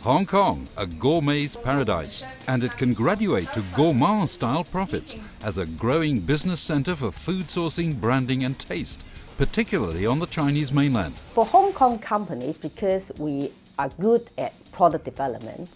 Hong Kong, a gourmet's paradise, and it can graduate to gourmand-style profits as a growing business centre for food sourcing, branding and taste, particularly on the Chinese mainland. For Hong Kong companies, because we are good at product development,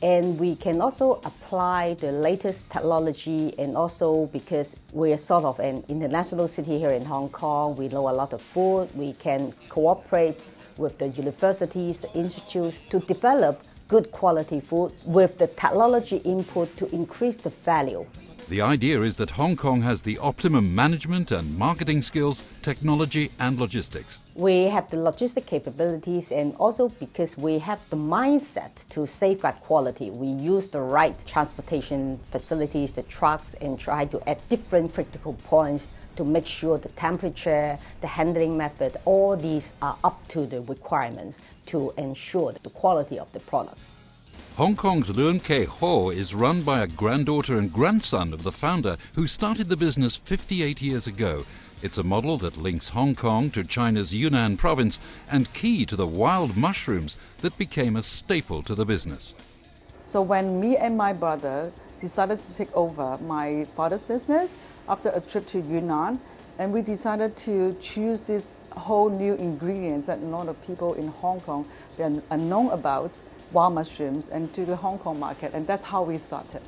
and we can also apply the latest technology, and also because we're sort of an international city here in Hong Kong, we know a lot of food, we can cooperate with the universities, the institutes to develop good quality food with the technology input to increase the value. The idea is that Hong Kong has the optimum management and marketing skills, technology and logistics. We have the logistic capabilities, and also because we have the mindset to safeguard quality, we use the right transportation facilities, the trucks, and try to at different critical points to make sure the temperature, the handling method, all these are up to the requirements to ensure the quality of the products. Hong Kong's Luen Kee Hoo is run by a granddaughter and grandson of the founder who started the business 58 years ago. It's a model that links Hong Kong to China's Yunnan province and key to the wild mushrooms that became a staple to the business. So when me and my brother decided to take over my father's business after a trip to Yunnan, and we decided to choose these whole new ingredients that a lot of people in Hong Kong are known about, wild mushrooms, and to the Hong Kong market, and that's how we started.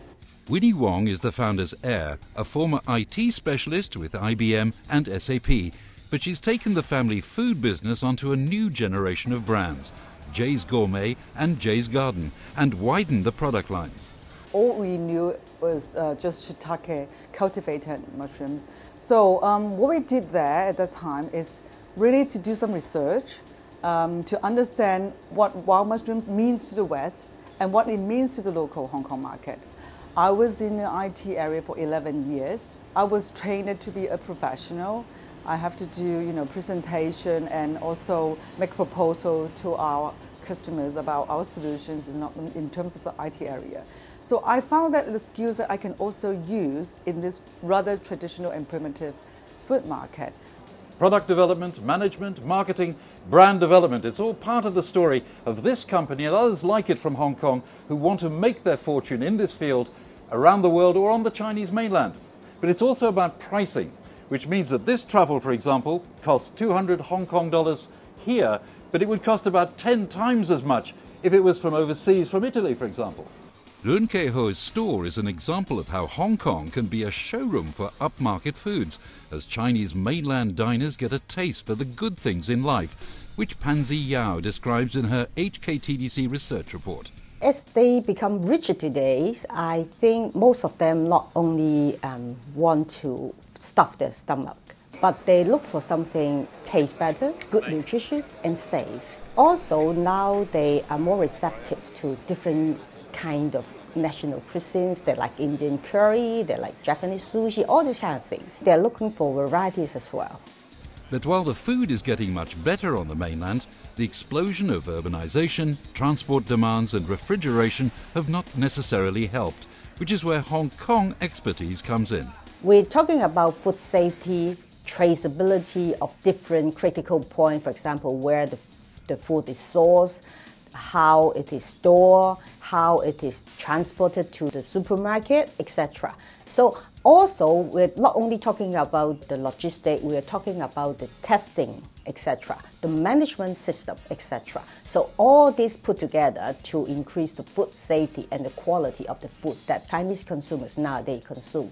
Winnie Wong is the founder's heir, a former IT specialist with IBM and SAP, but she's taken the family food business onto a new generation of brands, Jay's Gourmet and Jay's Garden, and widened the product lines. All we knew was just shiitake, cultivated mushroom. So what we did there at that time is really to do some research, to understand what wild mushrooms means to the West and what it means to the local Hong Kong market. I was in the IT area for 11 years. I was trained to be a professional. I have to do, presentation and also make proposal to our customers about our solutions in terms of the IT area. So I found that the skills that I can also use in this rather traditional and primitive food market. Product development, management, marketing, brand development. It's all part of the story of this company and others like it from Hong Kong who want to make their fortune in this field around the world or on the Chinese mainland. But it's also about pricing, which means that this truffle, for example, costs 200 Hong Kong dollars here, but it would cost about 10 times as much if it was from overseas, from Italy, for example. Luen Kee Hoo's store is an example of how Hong Kong can be a showroom for upmarket foods, as Chinese mainland diners get a taste for the good things in life, which Pansy Yau describes in her HKTDC research report. As they become richer today, I think most of them not only want to stuff their stomach, but they look for something tastes better, good nutritious, and safe. Also, now they are more receptive to different kind of national cuisines. They like Indian curry, they like Japanese sushi, all these kind of things. They're looking for varieties as well. But while the food is getting much better on the mainland, the explosion of urbanization, transport demands and refrigeration have not necessarily helped, which is where Hong Kong expertise comes in. We're talking about food safety, traceability of different critical points, for example, where the food is sourced, how it is stored, how it is transported to the supermarket, etc. So also, we're not only talking about the logistics, we're talking about the testing, etc., the management system, etc. So all this put together to increase the food safety and the quality of the food that Chinese consumers nowadays consume.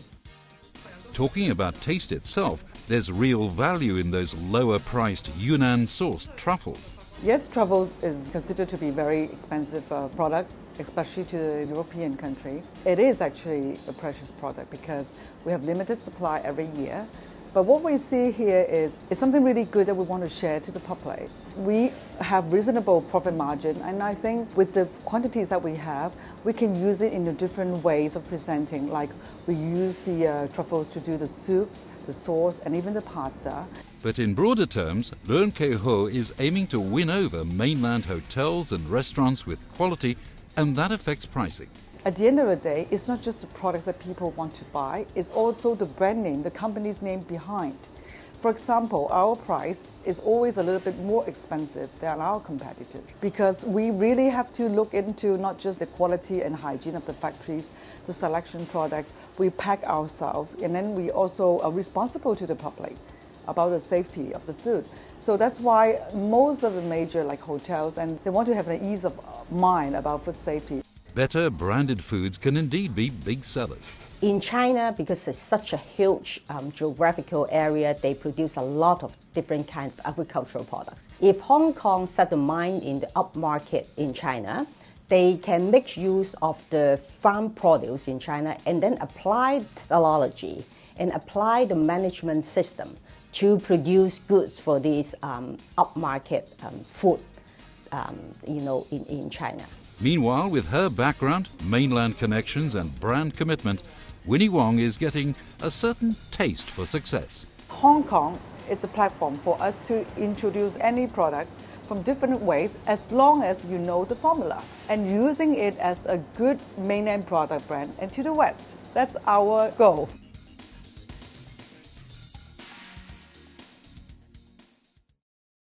Talking about taste itself, there's real value in those lower-priced Yunnan-sourced truffles. Yes, truffles is considered to be a very expensive product, especially to the European country. It is actually a precious product because we have limited supply every year. But what we see here is something really good that we want to share to the public. We have reasonable profit margin, and I think with the quantities that we have, we can use it in the different ways of presenting. Like we use the truffles to do the soups, the sauce, and even the pasta. But in broader terms, Luen Kee Hoo is aiming to win over mainland hotels and restaurants with quality, and that affects pricing. At the end of the day, it's not just the products that people want to buy, it's also the brand name, the company's name behind. For example, our price is always a little bit more expensive than our competitors because we really have to look into not just the quality and hygiene of the factories, the selection product, we pack ourselves, and then we also are responsible to the public about the safety of the food. So that's why most of the major hotels, and they want to have an ease of mind about food safety. Better branded foods can indeed be big sellers. In China, because it's such a huge geographical area, they produce a lot of different kinds of agricultural products. If Hong Kong set a mind in the upmarket in China, they can make use of the farm produce in China and then apply technology and apply the management system to produce goods for these upmarket food, in China. Meanwhile, with her background, mainland connections and brand commitment, Winnie Wong is getting a certain taste for success. Hong Kong is a platform for us to introduce any product from different ways as long as you know the formula and using it as a good mainland product brand and to the West. That's our goal.